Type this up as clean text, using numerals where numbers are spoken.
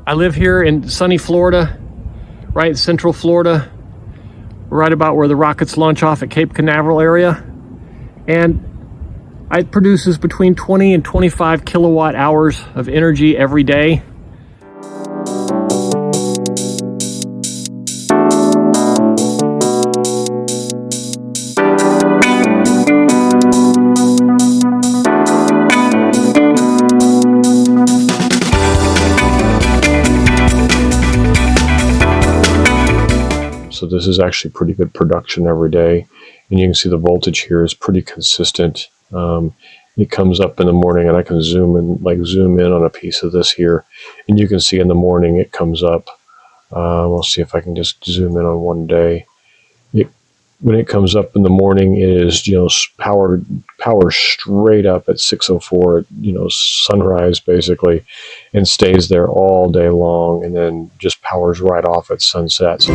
I live here in sunny Florida, right in central Florida, right about where the rockets launch off at Cape Canaveral area. And it produces between 20 and 25 kilowatt hours of energy every day. So this is actually pretty good production every day. And you can see the voltage here is pretty consistent. It comes up in the morning, and I can zoom in on a piece of this here. And you can see in the morning it comes up. We'll see if I can just zoom in on one day. When it comes up in the morning, it is, power straight up at 6:04, sunrise basically, and stays there all day long, and then just powers right off at sunset. So